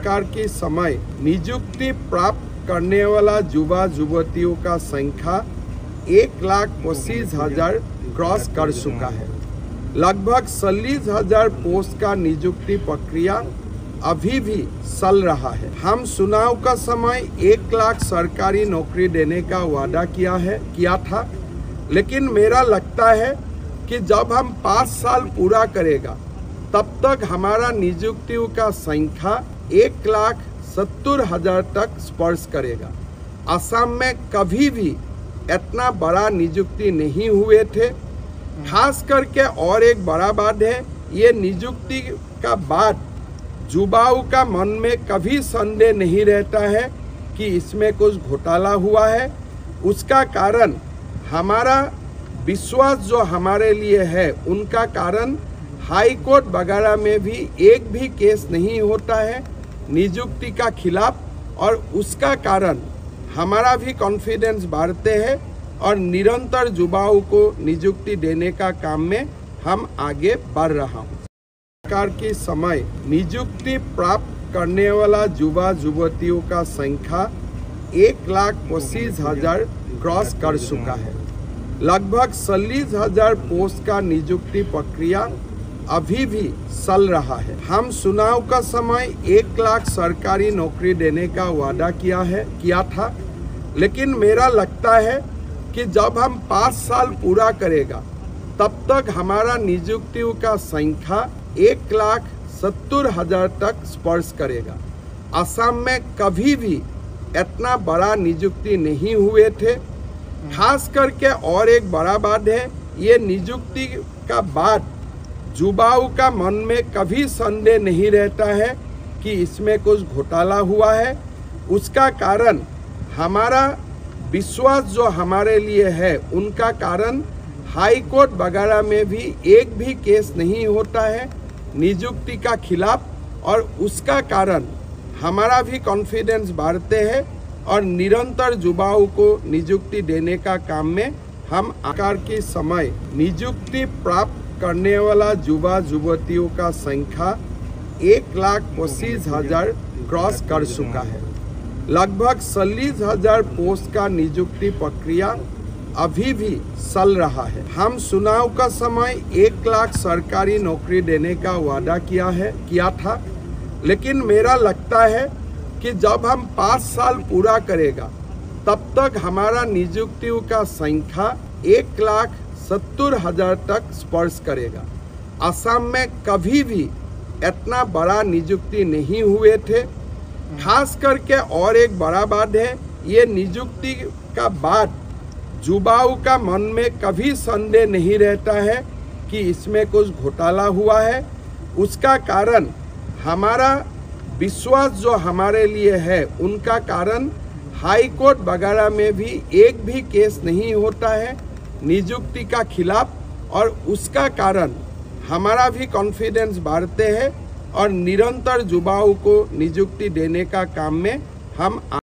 सरकार के समय नियुक्ति प्राप्त करने वाला युवा युवतियों का संख्या 1,25,000 क्रॉस कर चुका है। लगभग 40,000 पोस्ट का नियुक्ति प्रक्रिया अभी भी चल रहा है। हम चुनाव का समय 1 लाख सरकारी नौकरी देने का वादा किया था, लेकिन मेरा लगता है कि जब हम 5 साल पूरा करेगा तब तक हमारा नियुक्तियों का संख्या 1,70,000 तक स्पर्श करेगा। असम में कभी भी इतना बड़ा नियुक्ति नहीं हुए थे। खास करके और एक बड़ा बात है, ये नियुक्ति का बाद युवाओं का मन में कभी संदेह नहीं रहता है कि इसमें कुछ घोटाला हुआ है। उसका कारण हमारा विश्वास जो हमारे लिए है, उनका कारण हाई कोर्ट वगैरह में भी एक भी केस नहीं होता है नियुक्ति का खिलाफ, और उसका कारण हमारा भी कॉन्फिडेंस बढ़ते हैं और निरंतर युवाओं को नियुक्ति देने का काम में हम आगे बढ़ रहा हूँ। सरकार के समय नियुक्ति प्राप्त करने वाला युवा युवतियों का संख्या 1,25,000 क्रॉस कर चुका है। लगभग 40,000 पोस्ट का नियुक्ति प्रक्रिया अभी भी चल रहा है। हम चुनाव का समय 1 लाख सरकारी नौकरी देने का वादा किया था, लेकिन मेरा लगता है कि जब हम 5 साल पूरा करेगा तब तक हमारा नियुक्तियों का संख्या 1,70,000 तक स्पर्श करेगा। असम में कभी भी इतना बड़ा नियुक्ति नहीं हुए थे। खास करके और एक बड़ा बात है, ये नियुक्ति का बाद युवाओं का मन में कभी संदेह नहीं रहता है कि इसमें कुछ घोटाला हुआ है। उसका कारण हमारा विश्वास जो हमारे लिए है, उनका कारण हाई कोर्ट वगैरह में भी एक भी केस नहीं होता है नियुक्ति का खिलाफ, और उसका कारण हमारा भी कॉन्फिडेंस बढ़ते हैं और निरंतर युवाओं को नियुक्ति देने का काम में हम सरकार के समय नियुक्ति प्राप्त करने वाला युवा युवतियों का संख्या 1,25,000 क्रॉस कर चुका है। लगभग 40,000 पोस्ट का नियुक्ति प्रक्रिया अभी भी चल रहा है। हम चुनाव का समय 1 लाख सरकारी नौकरी देने का वादा किया था, लेकिन मेरा लगता है कि जब हम 5 साल पूरा करेगा तब तक हमारा नियुक्तियों का संख्या 1,70,000 तक स्पर्श करेगा। असम में कभी भी इतना बड़ा नियुक्ति नहीं हुए थे। खास करके और एक बड़ा बात है, ये नियुक्ति का बाद युवाओं का मन में कभी संदेह नहीं रहता है कि इसमें कुछ घोटाला हुआ है। उसका कारण हमारा विश्वास जो हमारे लिए है, उनका कारण हाई कोर्ट वगैरह में भी एक भी केस नहीं होता है नियुक्ति का खिलाफ, और उसका कारण हमारा भी कॉन्फिडेंस बढ़ते हैं और निरंतर युवाओं को नियुक्ति देने का काम में हम